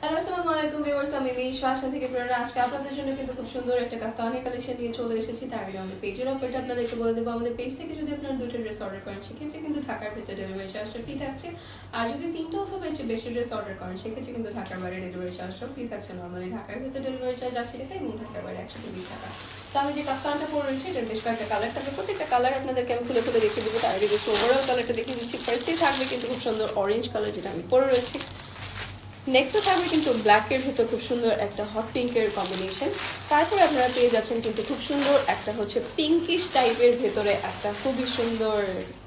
Hello আসসালামু আলাইকুম viewers, আমি মিশ ফ্যাশন থেকে প্রেরণা। আজকে আপনাদের জন্য কিন্তু খুব সুন্দর একটা কাফতানি কালেকশন নিয়ে চলে এসেছি। তার আগে আমাদের পেজের অফারটা আপনাদেরকে বলে দেবো। আমাদের পেজ থেকে যদি আপনারা দুটো ড্রেস অর্ডার করেন সেক্ষেত্রে কিন্তু ঢাকার ভিতরে ডেলিভারি চার্জটা ফ্রি থাকছে। আর যদি তিনটা অথবা বেশি ড্রেস অর্ডার করেন সেক্ষেত্রে কিন্তু ঢাকার বাইরে ডেলিভারি চার্জটাও ফ্রি থাকছে। নর্মালি ঢাকার ভিতরে ডেলিভারি চার্জ 80 টাকা এবং ঢাকার বাইরে 120 টাকা। তো আমি যে কাফতানটা পরে রয়েছে এটার বেশ কয়েকটা কালার থাকবে। প্রত্যেকটা কালার আপনাদেরকে আমি খুলে খুলে দেখিয়ে দেবো। তার আগে যে ওভারঅল কালারটা দেখিয়ে দিচ্ছি। ফার্স্টেই থাকবে কিন্তু খুব সুন্দর অরেঞ্জ কালার, যেটা আমি পরে রয়েছি। নেক্সটে থাকবে কিন্তু ব্ল্যাকের ভিতর খুব সুন্দর একটা হট পিঙ্কের কম্বিনেশন। তারপরে আপনারা পেয়ে যাচ্ছেন কিন্তু খুব সুন্দর একটা হচ্ছে পিঙ্কিশ টাইপের ভেতরে একটা খুবই সুন্দর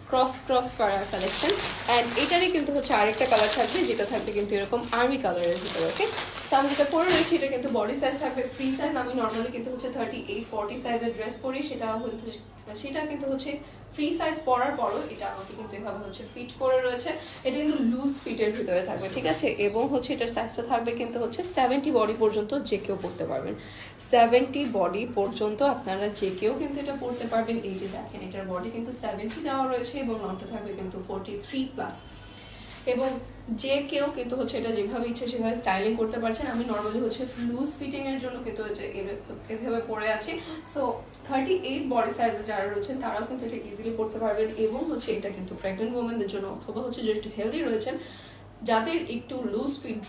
ক্রস করা কালেকশন। অ্যান্ড এটারই কিন্তু হচ্ছে আরেকটা কালার থাকবে, যেটা থাকবে কিন্তু এরকম আর্মি কালারের ভিতরে। ওকে, তো আমি যেটা পরে রয়েছি এটা কিন্তু বডি সাইজ থাকবে ফ্রি সাইজ। আমি নর্মালি কিন্তু হচ্ছে 38-40 সাইজের ড্রেস পরি, সেটা কিন্তু হচ্ছে ফ্রি সাইজ পরার পরও এটা আমাকে কিন্তু এভাবে হচ্ছে ফিট করে রয়েছে। এটা কিন্তু লুজ ফিটের ভিতরে থাকবে, ঠিক আছে। এবং হচ্ছে এটার সাইজটা থাকবে কিন্তু হচ্ছে 70 বডি পর্যন্ত যে কেউ পড়তে পারবেন। 70 বডি পর্যন্ত আপনারা যে কেউ কিন্তু এটা পড়তে পারবেন। এই যে দেখেন, এটার বডি কিন্তু 70 দেওয়া রয়েছে এবং লংটা থাকবে কিন্তু 43+। এবং যে কেউ কিন্তু হচ্ছে এটা যেভাবে ইচ্ছে সেভাবে স্টাইলিং করতে পারছেন। আমি নর্মালি হচ্ছে লুজ ফিটিং এর জন্য কিন্তু এভাবে পরে আছি। সো 38 বডি সাইজে যারা রয়েছেন তারাও কিন্তু এটা ইজিলি পড়তে পারবেন। এবং হচ্ছে এটা কিন্তু প্রেগনেন্ট ওমেনদের জন্য অথবা হচ্ছে যে একটু হেলদি রয়েছেন, যাদের একটু লুজ ফিট